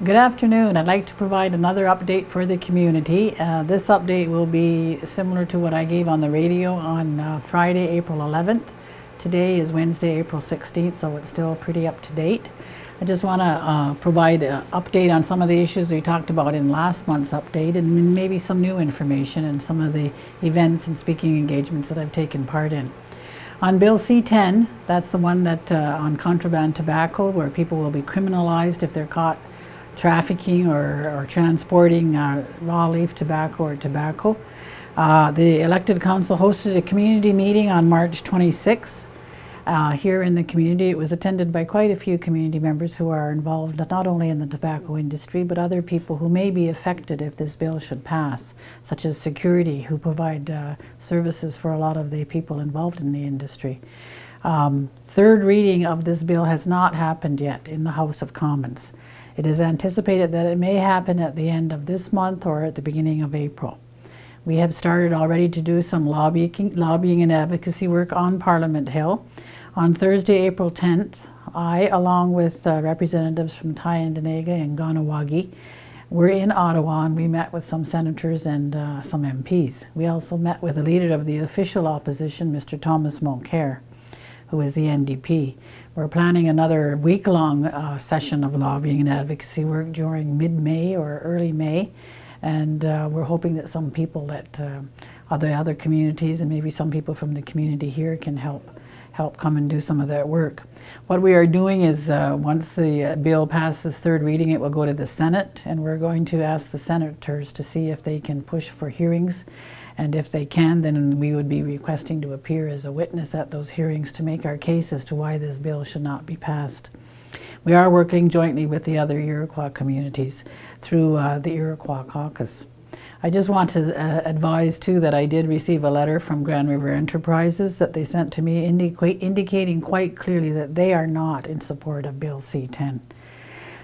Good afternoon. I'd like to provide another update for the community. This update will be similar to what I gave on the radio on Friday, April 11th. Today is Wednesday, April 16th, so it's still pretty up to date. I just want to provide an update on some of the issues we talked about in last month's update, and maybe some new information and some of the events and speaking engagements that I've taken part in. On Bill C-10, that's the one that on contraband tobacco, where people will be criminalized if they're caught trafficking or transporting raw leaf tobacco or tobacco. The elected council hosted a community meeting on March 26th here in the community. It was attended by quite a few community members who are involved not only in the tobacco industry but other people who may be affected if this bill should pass, such as security, who provide services for a lot of the people involved in the industry. Third reading of this bill has not happened yet in the House of Commons. It is anticipated that it may happen at the end of this month or at the beginning of April. We have started already to do some lobbying and advocacy work on Parliament Hill. On Thursday, April 10th, I, along with representatives from Tyendinaga and Ganawagi, were in Ottawa, and we met with some senators and some MPs. We also met with the leader of the official opposition, Mr. Thomas Mulcair, who is the NDP. We're planning another week-long session of lobbying and advocacy work during mid-May or early May, and we're hoping that some people that other communities and maybe some people from the community here can help come and do some of that work. What we are doing is once the bill passes third reading, it will go to the Senate, and we're going to ask the senators to see if they can push for hearings. And if they can, then we would be requesting to appear as a witness at those hearings to make our case as to why this bill should not be passed. We are working jointly with the other Iroquois communities through the Iroquois Caucus. I just want to advise too that I did receive a letter from Grand River Enterprises that they sent to me indicating quite clearly that they are not in support of Bill C-10.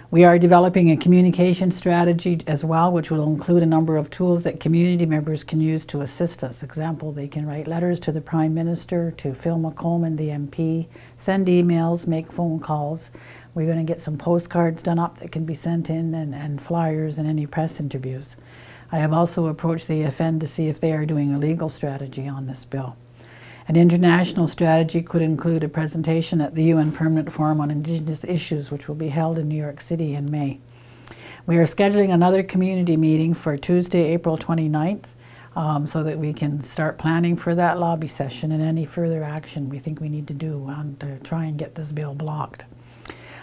We are developing a communication strategy as well, which will include a number of tools that community members can use to assist us. Example, they can write letters to the Prime Minister, to Phil McCollum, the MP, send emails, make phone calls. We're going to get some postcards done up that can be sent in, and flyers and any press interviews. I have also approached the FN to see if they are doing a legal strategy on this bill. An international strategy could include a presentation at the UN Permanent Forum on Indigenous Issues, which will be held in New York City in May. We are scheduling another community meeting for Tuesday, April 29th, so that we can start planning for that lobby session and any further action we think we need to do to try and get this bill blocked.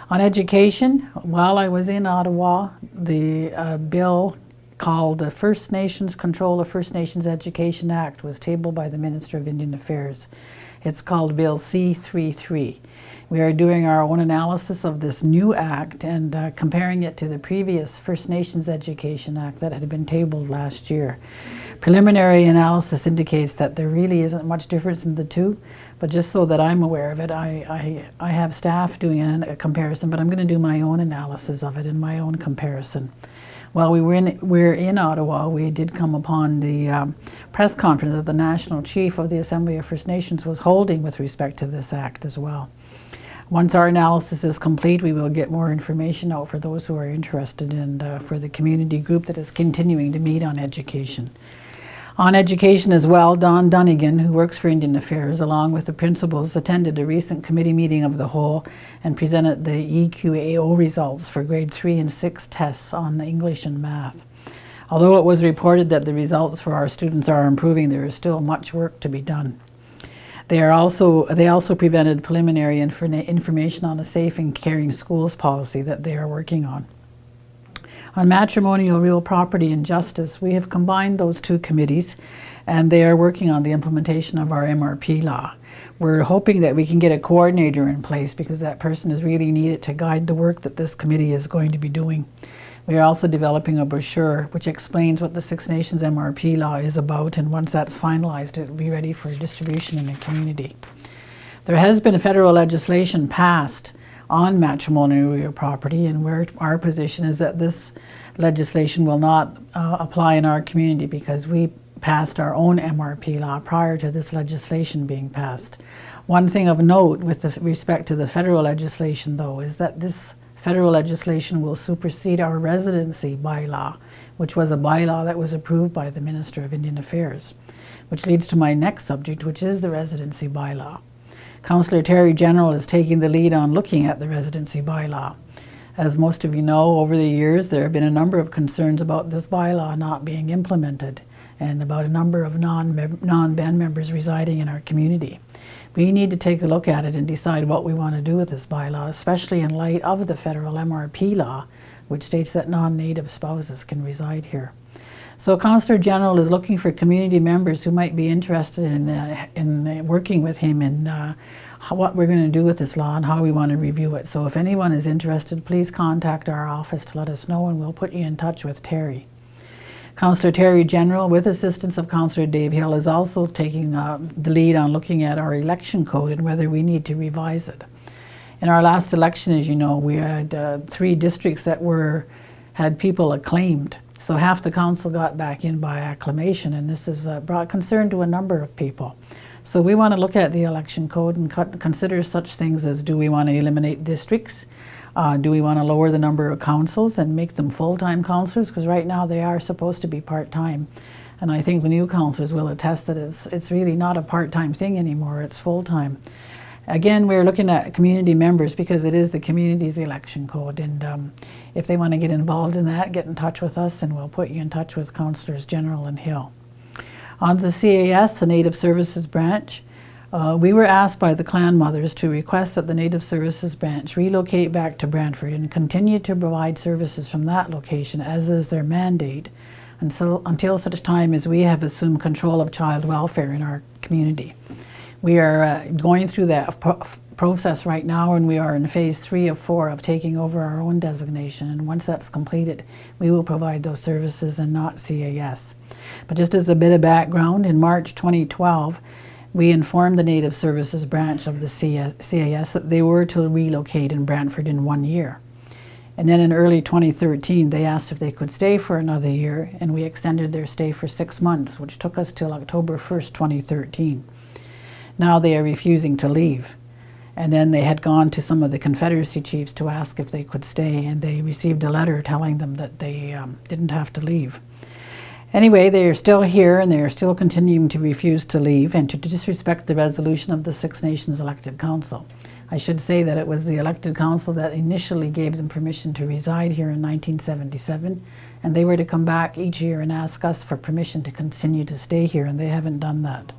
On education, while I was in Ottawa, the bill called the First Nations Control of First Nations Education Act was tabled by the Minister of Indian Affairs. It's called Bill C-33. We are doing our own analysis of this new act and comparing it to the previous First Nations Education Act that had been tabled last year. Preliminary analysis indicates that there really isn't much difference in the two, but just so that I'm aware of it, I have staff doing a comparison, but I'm going to do my own analysis of it and my own comparison. While we were in Ottawa, we did come upon the press conference that the National Chief of the Assembly of First Nations was holding with respect to this act as well. Once our analysis is complete, we will get more information out for those who are interested and for the community group that is continuing to meet on education. On education as well, Don Dunnigan, who works for Indian Affairs, along with the principals, attended a recent committee meeting of the whole and presented the EQAO results for grade 3 and 6 tests on English and math. Although it was reported that the results for our students are improving, there is still much work to be done. They also presented preliminary information on a safe and caring schools policy that they are working on. On matrimonial, real property, and justice, we have combined those two committees, and they are working on the implementation of our MRP law. We're hoping that we can get a coordinator in place because that person is really needed to guide the work that this committee is going to be doing. We are also developing a brochure which explains what the Six Nations MRP law is about, and once that's finalized, it will be ready for distribution in the community. There has been federal legislation passed on matrimonial real property, and where our position is that this legislation will not apply in our community because we passed our own MRP law prior to this legislation being passed. One thing of note with respect to the federal legislation, though, is that this federal legislation will supersede our residency bylaw, which was a bylaw that was approved by the Minister of Indian Affairs, which leads to my next subject, which is the residency bylaw. Councillor Terry General is taking the lead on looking at the residency bylaw. As most of you know, over the years there have been a number of concerns about this bylaw not being implemented and about a number of non-band members residing in our community. We need to take a look at it and decide what we want to do with this bylaw, especially in light of the federal MRP law, which states that non-native spouses can reside here. So Councillor General is looking for community members who might be interested in working with him in what we're going to do with this law and how we want to review it. So if anyone is interested, please contact our office to let us know, and we'll put you in touch with Terry. Councillor Terry General, with assistance of Councillor Dave Hill, is also taking the lead on looking at our election code and whether we need to revise it. In our last election, as you know, we had 3 districts that had people acclaimed. So half the council got back in by acclamation, and this has brought concern to a number of people. So we want to look at the election code and consider such things as, do we want to eliminate districts? Do we want to lower the number of councils and make them full-time councillors? Because right now they are supposed to be part-time. And I think the new councillors will attest that it's really not a part-time thing anymore, it's full-time. Again, we're looking at community members because it is the community's election code, and if they want to get involved in that, get in touch with us and we'll put you in touch with Councillors General and Hill. On to the CAS, the Native Services Branch. We were asked by the clan mothers to request that the Native Services Branch relocate back to Brantford and continue to provide services from that location, as is their mandate, until such time as we have assumed control of child welfare in our community. We are going through that process right now, and we are in phase 3 of 4 of taking over our own designation, and once that's completed, we will provide those services and not CAS. But just as a bit of background, in March 2012, we informed the Native Services Branch of the CAS that they were to relocate in Brantford in 1 year. And then in early 2013, they asked if they could stay for another year, and we extended their stay for 6 months, which took us till October 1st, 2013. Now they are refusing to leave. And then they had gone to some of the Confederacy chiefs to ask if they could stay, and they received a letter telling them that they didn't have to leave. Anyway, they are still here, and they are still continuing to refuse to leave and to disrespect the resolution of the Six Nations elected council. I should say that it was the elected council that initially gave them permission to reside here in 1977, and they were to come back each year and ask us for permission to continue to stay here, and they haven't done that.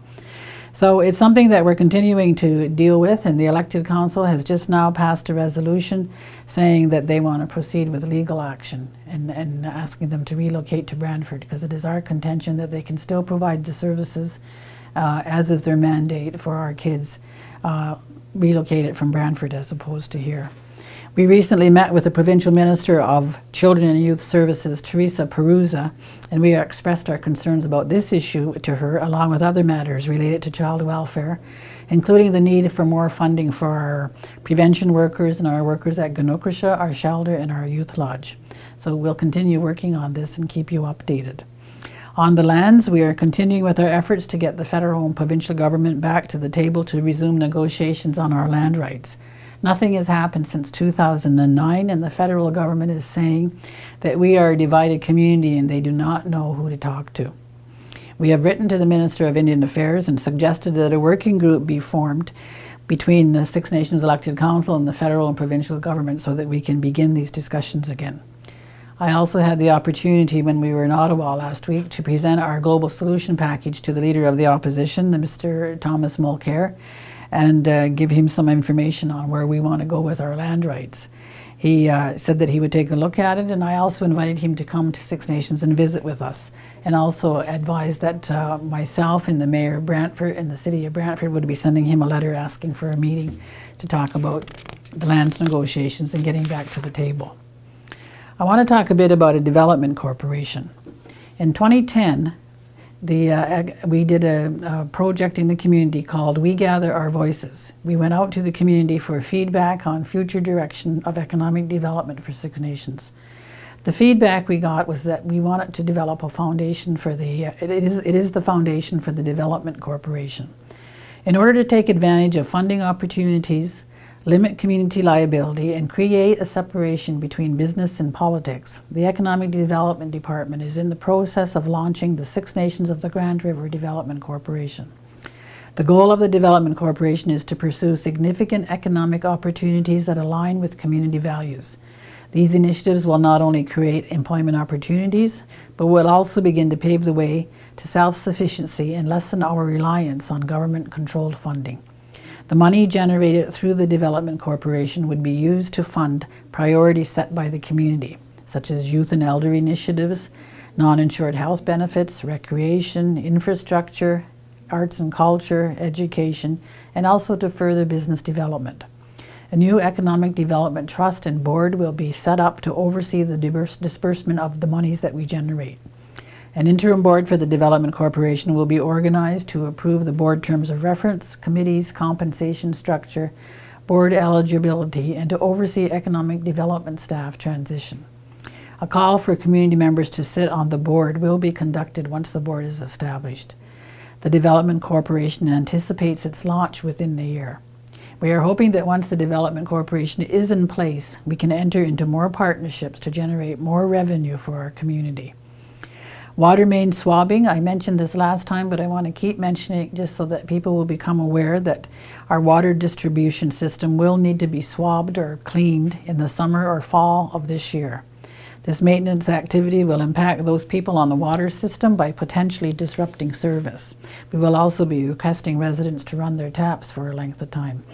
So it's something that we're continuing to deal with, and the elected council has just now passed a resolution saying that they want to proceed with legal action and asking them to relocate to Brantford, because it is our contention that they can still provide the services as is their mandate for our kids relocated from Brantford as opposed to here. We recently met with the Provincial Minister of Children and Youth Services, Teresa Perusa, and we expressed our concerns about this issue to her, along with other matters related to child welfare, including the need for more funding for our prevention workers and our workers at Ganukrisha, our shelter, and our youth lodge. So we'll continue working on this and keep you updated. On the lands, we are continuing with our efforts to get the federal and provincial government back to the table to resume negotiations on our land rights. Nothing has happened since 2009, and the federal government is saying that we are a divided community and they do not know who to talk to. We have written to the Minister of Indian Affairs and suggested that a working group be formed between the Six Nations Elected Council and the federal and provincial government so that we can begin these discussions again. I also had the opportunity when we were in Ottawa last week to present our global solution package to the Leader of the Opposition, Mr. Thomas Mulcair, and give him some information on where we want to go with our land rights. He said that he would take a look at it, and I also invited him to come to Six Nations and visit with us, and also advised that myself and the Mayor of Brantford and the City of Brantford would be sending him a letter asking for a meeting to talk about the lands negotiations and getting back to the table. I want to talk a bit about a development corporation. In 2010, we did a project in the community called We Gather Our Voices. We went out to the community for feedback on future direction of economic development for Six Nations. The feedback we got was that we wanted to develop a foundation for it is the foundation for the Development Corporation. In order to take advantage of funding opportunities, limit community liability, and create a separation between business and politics, the Economic Development Department is in the process of launching the Six Nations of the Grand River Development Corporation. The goal of the Development Corporation is to pursue significant economic opportunities that align with community values. These initiatives will not only create employment opportunities, but will also begin to pave the way to self-sufficiency and lessen our reliance on government-controlled funding. The money generated through the Development Corporation would be used to fund priorities set by the community, such as youth and elder initiatives, non-insured health benefits, recreation, infrastructure, arts and culture, education, and also to further business development. A new Economic Development Trust and Board will be set up to oversee the disbursement of the monies that we generate. An interim board for the Development Corporation will be organized to approve the board terms of reference, committees, compensation structure, board eligibility, and to oversee economic development staff transition. A call for community members to sit on the board will be conducted once the board is established. The Development Corporation anticipates its launch within the year. We are hoping that once the Development Corporation is in place, we can enter into more partnerships to generate more revenue for our community. Water main swabbing, I mentioned this last time, but I want to keep mentioning it just so that people will become aware that our water distribution system will need to be swabbed or cleaned in the summer or fall of this year. This maintenance activity will impact those people on the water system by potentially disrupting service. We will also be requesting residents to run their taps for a length of time.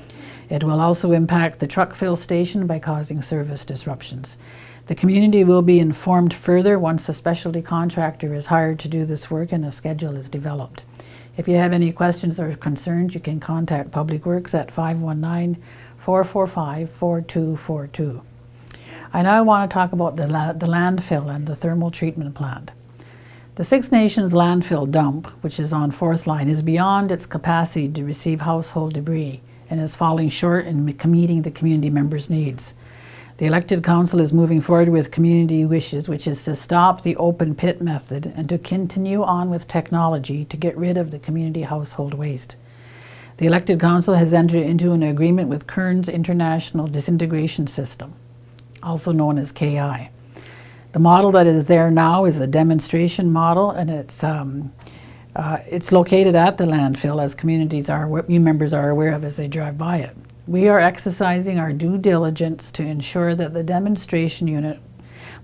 It will also impact the truck fill station by causing service disruptions. The community will be informed further once a specialty contractor is hired to do this work and a schedule is developed. If you have any questions or concerns, you can contact Public Works at 519-445-4242. I now want to talk about the landfill and the thermal treatment plant. The Six Nations landfill dump, which is on 4th Line, is beyond its capacity to receive household debris and is falling short in meeting the community members' needs. The elected council is moving forward with community wishes, which is to stop the open pit method and to continue on with technology to get rid of the community household waste. The elected council has entered into an agreement with Kearns International Disintegration System, also known as KI. The model that is there now is a demonstration model, and it's located at the landfill, as new members are aware of as they drive by it. We are exercising our due diligence to ensure that the demonstration unit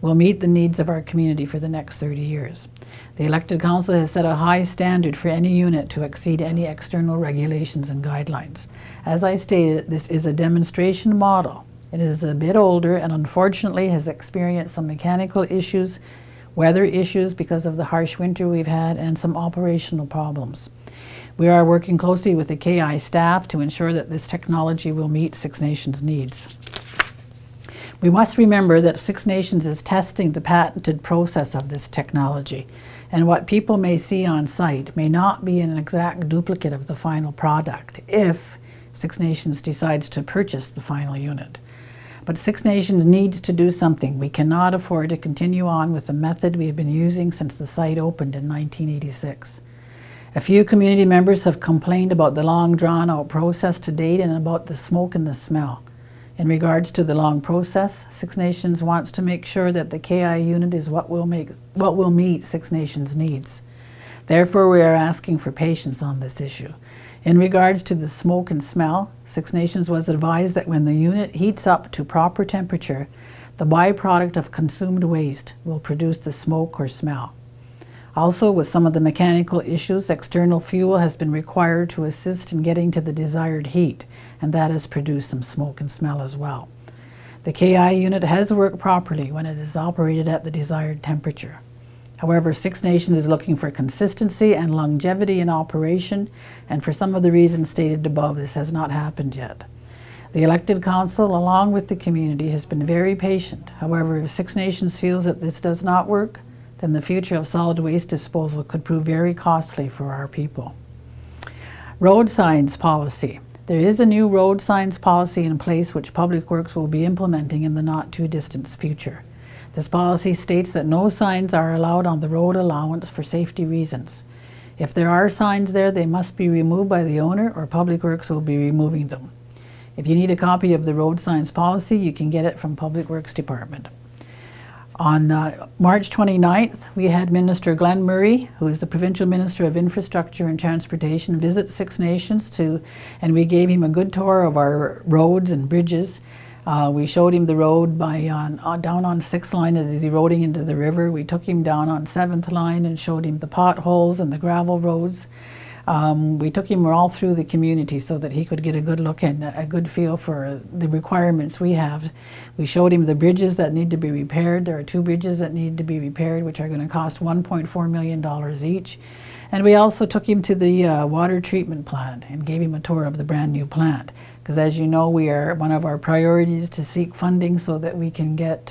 will meet the needs of our community for the next 30 years. The elected council has set a high standard for any unit to exceed any external regulations and guidelines. As I stated, this is a demonstration model. It is a bit older and unfortunately has experienced some mechanical issues, weather issues because of the harsh winter we've had, and some operational problems. We are working closely with the KI staff to ensure that this technology will meet Six Nations needs. We must remember that Six Nations is testing the patented process of this technology, and what people may see on site may not be an exact duplicate of the final product if Six Nations decides to purchase the final unit. But Six Nations needs to do something. We cannot afford to continue on with the method we have been using since the site opened in 1986. A few community members have complained about the long drawn-out process to date and about the smoke and the smell. In regards to the long process, Six Nations wants to make sure that the KI unit is what will meet Six Nations needs. Therefore, we are asking for patience on this issue. In regards to the smoke and smell, Six Nations was advised that when the unit heats up to proper temperature, the byproduct of consumed waste will produce the smoke or smell. Also, with some of the mechanical issues, external fuel has been required to assist in getting to the desired heat, and that has produced some smoke and smell as well. The KI unit has worked properly when it is operated at the desired temperature. However, Six Nations is looking for consistency and longevity in operation, and for some of the reasons stated above, this has not happened yet. The elected council, along with the community, has been very patient. However, if Six Nations feels that this does not work, then the future of solid waste disposal could prove very costly for our people. Road signs policy. There is a new road signs policy in place which Public Works will be implementing in the not too distant future. This policy states that no signs are allowed on the road allowance for safety reasons. If there are signs there, they must be removed by the owner or Public Works will be removing them. If you need a copy of the road signs policy, you can get it from Public Works Department. On March 29th, we had Minister Glenn Murray, who is the Provincial Minister of Infrastructure and Transportation, visit Six Nations and we gave him a good tour of our roads and bridges. We showed him the road down on 6th line as he's eroding into the river. We took him down on 7th line and showed him the potholes and the gravel roads. We took him all through the community so that he could get a good look and a good feel for the requirements we have. We showed him the bridges that need to be repaired. There are 2 bridges that need to be repaired, which are going to cost $1.4 million each. And we also took him to the water treatment plant and gave him a tour of the brand new plant. Because as you know, one of our priorities to seek funding so that we can get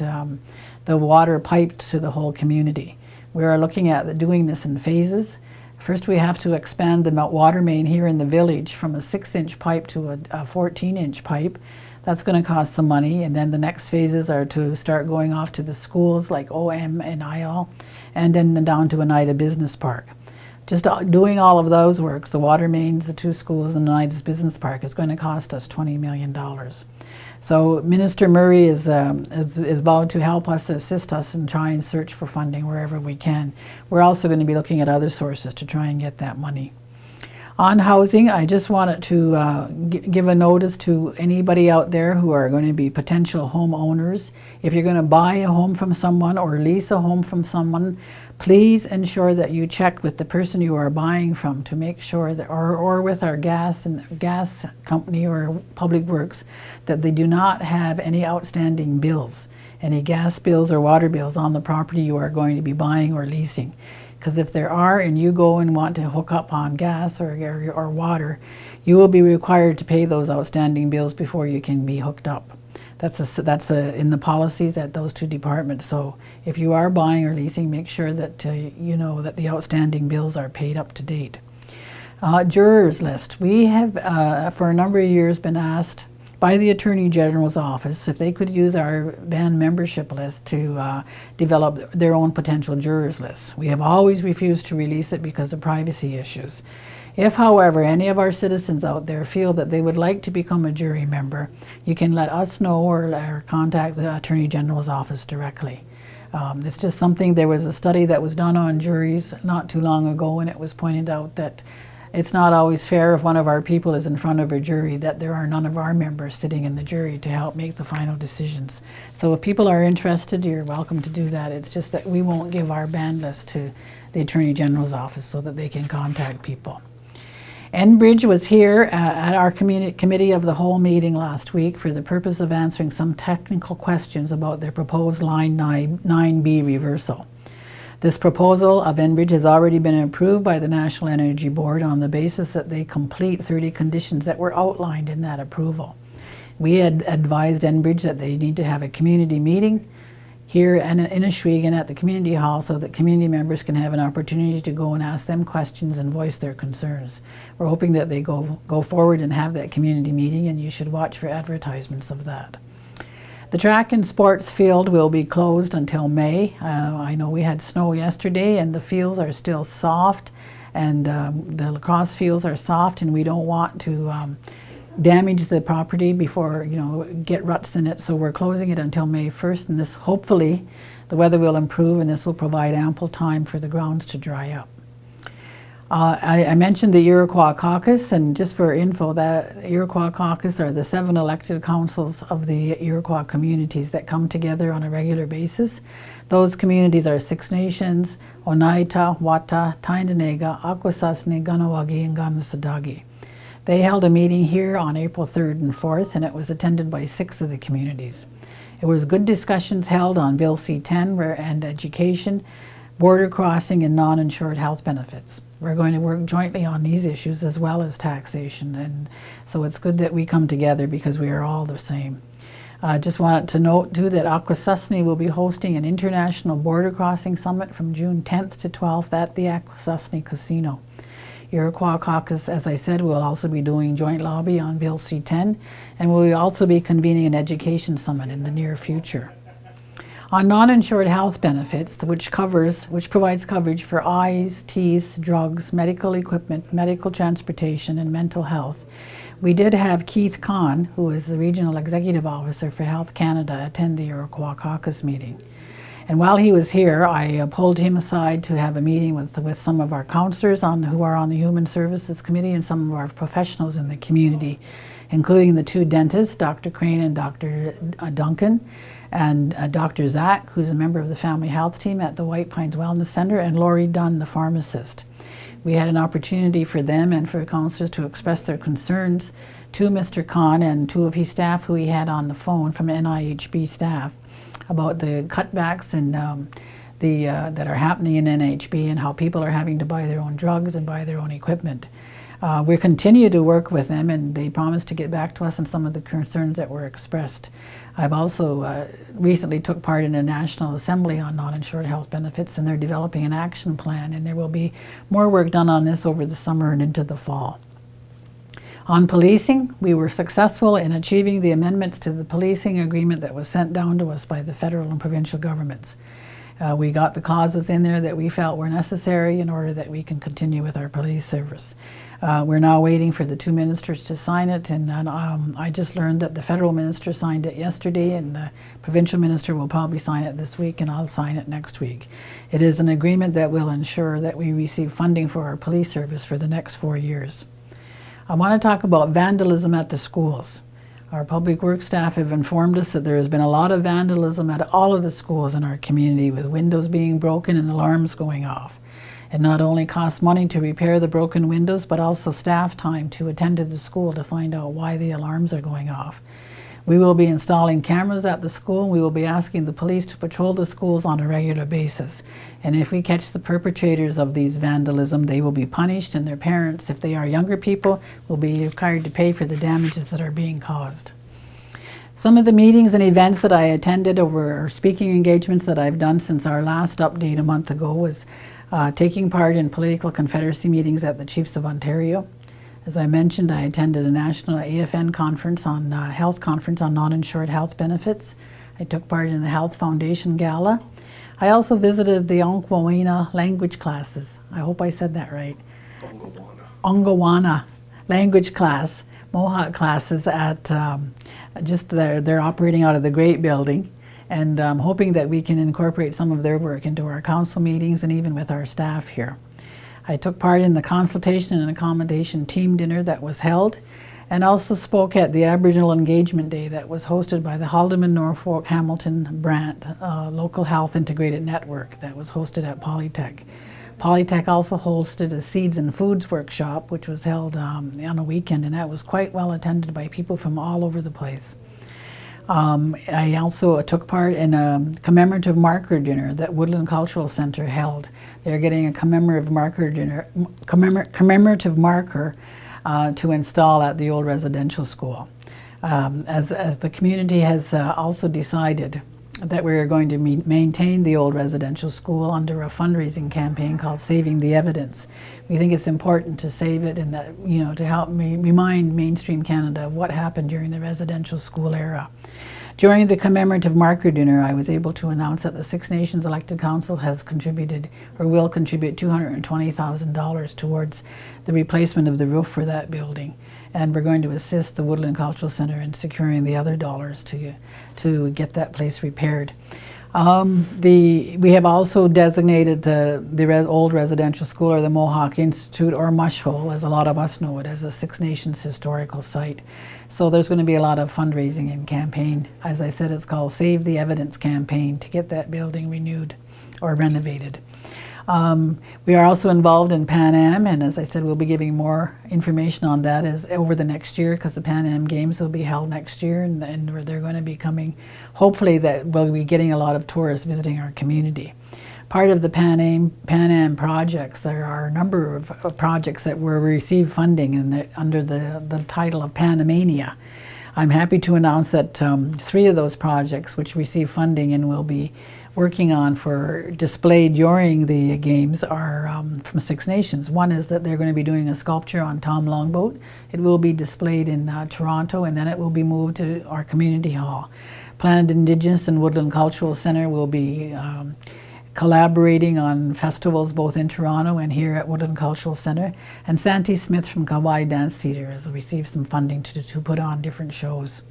the water piped to the whole community. We are looking at doing this in phases. First, we have to expand the water main here in the village from a 6-inch pipe to a 14-inch pipe. That's going to cost some money, and then the next phases are to start going off to the schools like OM and IL, and then down to Oneida Business Park. Just doing all of those works, the water mains, the 2 schools, and Oneida's Business Park, is going to cost us $20 million. So Minister Murray is vowed to help us, assist us, and try and search for funding wherever we can. We're also going to be looking at other sources to try and get that money. On housing, I just wanted to give a notice to anybody out there who are going to be potential homeowners. If you're going to buy a home from someone or lease a home from someone, please ensure that you check with the person you are buying from to make sure that, or with our gas company or Public Works, that they do not have any outstanding bills, any gas bills or water bills on the property you are going to be buying or leasing. Because if there are, and you go and want to hook up on gas or water, you will be required to pay those outstanding bills before you can be hooked up. That's in the policies at those 2 departments. So if you are buying or leasing, make sure that you know that the outstanding bills are paid up to date. Jurors list. We have for a number of years been asked by the Attorney General's office if they could use our band membership list to develop their own potential jurors list. We have always refused to release it because of privacy issues. If, however, any of our citizens out there feel that they would like to become a jury member, you can let us know or contact the Attorney General's office directly. It's just something, there was a study that was done on juries not too long ago, and it was pointed out that it's not always fair if one of our people is in front of a jury that there are none of our members sitting in the jury to help make the final decisions. So if people are interested, you're welcome to do that. It's just that we won't give our band list to the Attorney General's office so that they can contact people. Enbridge was here at our committee of the whole meeting last week for the purpose of answering some technical questions about their proposed Line 9B reversal. This proposal of Enbridge has already been approved by the National Energy Board on the basis that they complete 30 conditions that were outlined in that approval. We had advised Enbridge that they need to have a community meeting here in Inishwegan at the community hall so that community members can have an opportunity to go and ask them questions and voice their concerns. We're hoping that they go forward and have that community meeting, and you should watch for advertisements of that. The track and sports field will be closed until May. I know we had snow yesterday and the fields are still soft, and the lacrosse fields are soft, and we don't want to damage the property before, get ruts in it. So we're closing it until May 1st, and this, hopefully the weather will improve and this will provide ample time for the grounds to dry up. I mentioned the Iroquois Caucus, and just for info, that Iroquois Caucus are the 7 elected councils of the Iroquois communities that come together on a regular basis. Those communities are Six Nations, Oneida, Wata, Tyendinaga, Akwesasne, Kahnawake, and Kanesatake. They held a meeting here on April 3rd and 4th, and it was attended by 6 of the communities. It was good discussions held on Bill C-10 and education, border crossing, and non-insured health benefits. We're going to work jointly on these issues as well as taxation, and so it's good that we come together because we are all the same. I just wanted to note too that Akwesasne will be hosting an international border crossing summit from June 10th to 12th at the Akwesasne Casino. Iroquois Caucus, as I said, will also be doing joint lobby on Bill C-10, and we'll also be convening an education summit in the near future. On non-insured health benefits, which provides coverage for eyes, teeth, drugs, medical equipment, medical transportation, and mental health, We did have Keith Kahn, who is the Regional Executive Officer for Health Canada, attend the Iroquois Caucus meeting. And while he was here, I pulled him aside to have a meeting with some of our councillors who are on the Human Services Committee and some of our professionals in the community, including the two dentists, Dr. Crane and Dr. Duncan, and Dr. Zach, who's a member of the Family Health Team at the White Pines Wellness Centre, and Lori Dunn, the pharmacist. We had an opportunity for them and for councillors to express their concerns to Mr. Kahn and two of his staff who he had on the phone from NIHB staff about the cutbacks and that are happening in NHB and how people are having to buy their own drugs and buy their own equipment. We continue to work with them, and they promised to get back to us on some of the concerns that were expressed. I've also recently took part in a National Assembly on non-insured health benefits, and they're developing an action plan, and there will be more work done on this over the summer and into the fall. On policing, we were successful in achieving the amendments to the policing agreement that was sent down to us by the federal and provincial governments. We got the clauses in there that we felt were necessary in order that we can continue with our police service. We're now waiting for the two ministers to sign it, and I just learned that the federal minister signed it yesterday, and the provincial minister will probably sign it this week, and I'll sign it next week. It is an agreement that will ensure that we receive funding for our police service for the next 4 years. I want to talk about vandalism at the schools. Our public works staff have informed us that there has been a lot of vandalism at all of the schools in our community, with windows being broken and alarms going off. It not only costs money to repair the broken windows, but also staff time to attend to the school to find out why the alarms are going off. We will be installing cameras at the school, and we will be asking the police to patrol the schools on a regular basis. And if we catch the perpetrators of these vandalism, they will be punished, and their parents, if they are younger people, will be required to pay for the damages that are being caused. Some of the meetings and events that I attended or speaking engagements that I've done since our last update a month ago was taking part in political confederacy meetings at the Chiefs of Ontario. As I mentioned, I attended a national AFN conference on health conference on non-insured health benefits. I took part in the Health Foundation Gala. I also visited the Ongowana language classes. I hope I said that right. Ongowana language class, Mohawk classes at they're operating out of the Great Building, and I'm hoping that we can incorporate some of their work into our council meetings and even with our staff here. I took part in the consultation and accommodation team dinner that was held, and also spoke at the Aboriginal Engagement Day that was hosted by the Haldeman, Norfolk, Hamilton, Brant Local Health Integrated Network that was hosted at Polytech. Polytech also hosted a Seeds and Foods workshop, which was held on a weekend, and that was quite well attended by people from all over the place. I also took part in a commemorative marker dinner that Woodland Cultural Centre held. They're getting a commemorative marker to install at the old residential school. As the community has also decided that we're going to maintain the old residential school under a fundraising campaign called Saving the Evidence. We think it's important to save it, and that, to help remind mainstream Canada of what happened during the residential school era. During the commemorative marker dinner, I was able to announce that the Six Nations Elected Council has contributed, or will contribute, $220,000 towards the replacement of the roof for that building. And we're going to assist the Woodland Cultural Centre in securing the other dollars to get that place repaired. We have also designated the old residential school, or the Mohawk Institute, or Mush Hole, as a lot of us know it, as a Six Nations historical site. So there's going to be a lot of fundraising and campaign. As I said, it's called Save the Evidence campaign to get that building renewed or renovated. We are also involved in Pan Am, and as I said, we'll be giving more information on that over the next year, because the Pan Am Games will be held next year, and they're going to be coming. Hopefully that we'll be getting a lot of tourists visiting our community. Part of the Pan Am projects, there are a number of projects that will receive funding under the title of Panamania. I'm happy to announce that 3 of those projects which receive funding and will be working on for display during the games are from Six Nations. One is that they're going to be doing a sculpture on Tom Longboat. It will be displayed in Toronto, and then it will be moved to our community hall. Planet Indigenous and Woodland Cultural Centre will be collaborating on festivals both in Toronto and here at Woodland Cultural Centre. And Santi Smith from Kawaii Dance Theatre has received some funding to put on different shows.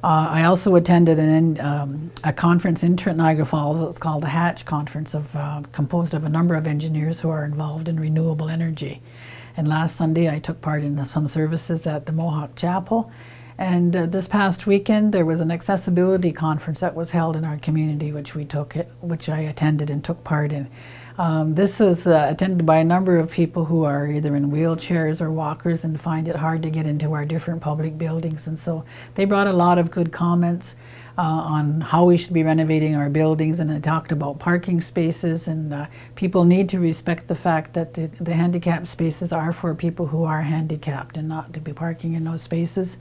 I also attended a conference in Niagara Falls. It's called the Hatch Conference, composed of a number of engineers who are involved in renewable energy. And last Sunday I took part in some services at the Mohawk Chapel. And this past weekend there was an accessibility conference that was held in our community, which I attended and took part in. This is attended by a number of people who are either in wheelchairs or walkers and find it hard to get into our different public buildings. And so they brought a lot of good comments on how we should be renovating our buildings, and they talked about parking spaces, and people need to respect the fact that the handicapped spaces are for people who are handicapped and not to be parking in those spaces.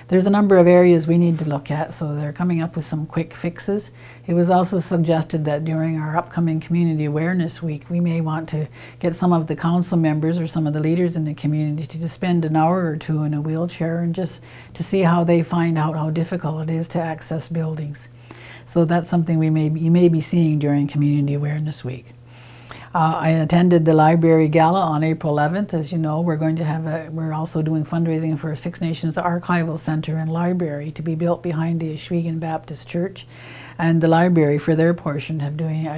There's a number of areas we need to look at, so they're coming up with some quick fixes. It was also suggested that during our upcoming Community Awareness Week, we may want to get some of the council members or some of the leaders in the community to just spend an hour or two in a wheelchair and just to see how they find out how difficult it is to access buildings. So that's something you may be seeing during Community Awareness Week. I attended the library gala on April 11th. As you know, we're also doing fundraising for Six Nations Archival Center and Library to be built behind the Oswego Baptist Church. And the library, for their portion,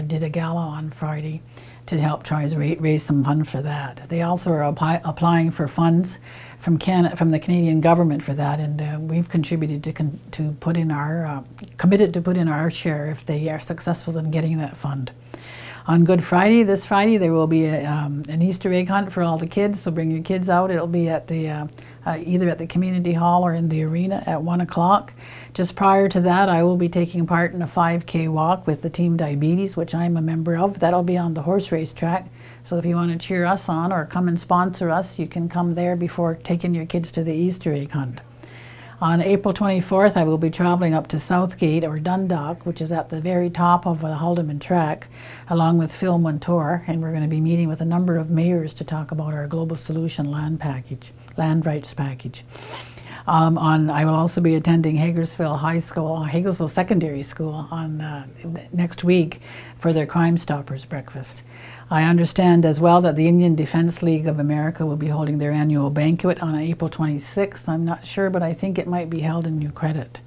did a gala on Friday to help try to raise some funds for that. They also are applying for funds from the Canadian government for that, and we've contributed to put in our committed to put in our share if they are successful in getting that fund. On Good Friday, this Friday, there will be an Easter egg hunt for all the kids, so bring your kids out. It'll be at the either at the community hall or in the arena at 1 o'clock. Just prior to that, I will be taking part in a 5K walk with the Team Diabetes, which I'm a member of. That'll be on the horse race track. So if you want to cheer us on or come and sponsor us, you can come there before taking your kids to the Easter egg hunt. On April 24th, I will be traveling up to Southgate or Dundalk, which is at the very top of the Haldeman track, along with Phil Montour, and we're going to be meeting with a number of mayors to talk about our Global Solution land rights package. I will also be attending Hagersville Secondary School next week for their Crime Stoppers breakfast. I understand as well that the Indian Defense League of America will be holding their annual banquet on April 26th. I'm not sure, but I think it might be held in New Credit.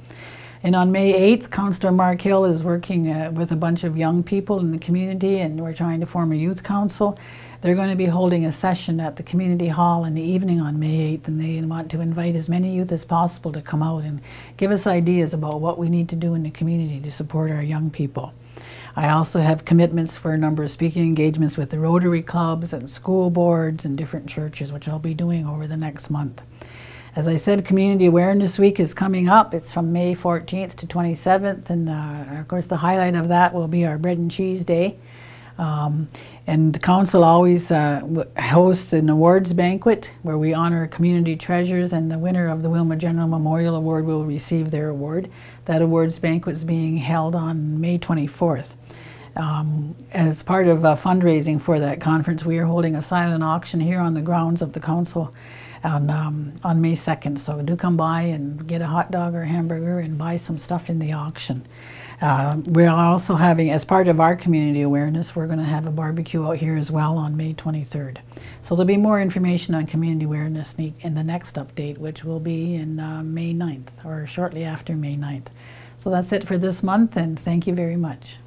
And on May 8th, Councillor Mark Hill is working with a bunch of young people in the community, and we're trying to form a youth council. They're going to be holding a session at the community hall in the evening on May 8th, and they want to invite as many youth as possible to come out and give us ideas about what we need to do in the community to support our young people. I also have commitments for a number of speaking engagements with the Rotary clubs and school boards and different churches, which I'll be doing over the next month. As I said, Community Awareness Week is coming up. It's from May 14th to 27th, and of course the highlight of that will be our Bread and Cheese Day. And the council always hosts an awards banquet where we honor community treasures, and the winner of the Wilma General Memorial Award will receive their award. That awards banquet is being held on May 24th. As part of fundraising for that conference, we are holding a silent auction here on the grounds of the council on May 2nd. So do come by and get a hot dog or a hamburger and buy some stuff in the auction. We're also having, as part of our community awareness, we're going to have a barbecue out here as well on May 23rd. So there'll be more information on Community Awareness in the next update, which will be in May 9th or shortly after May 9th. So that's it for this month, and thank you very much.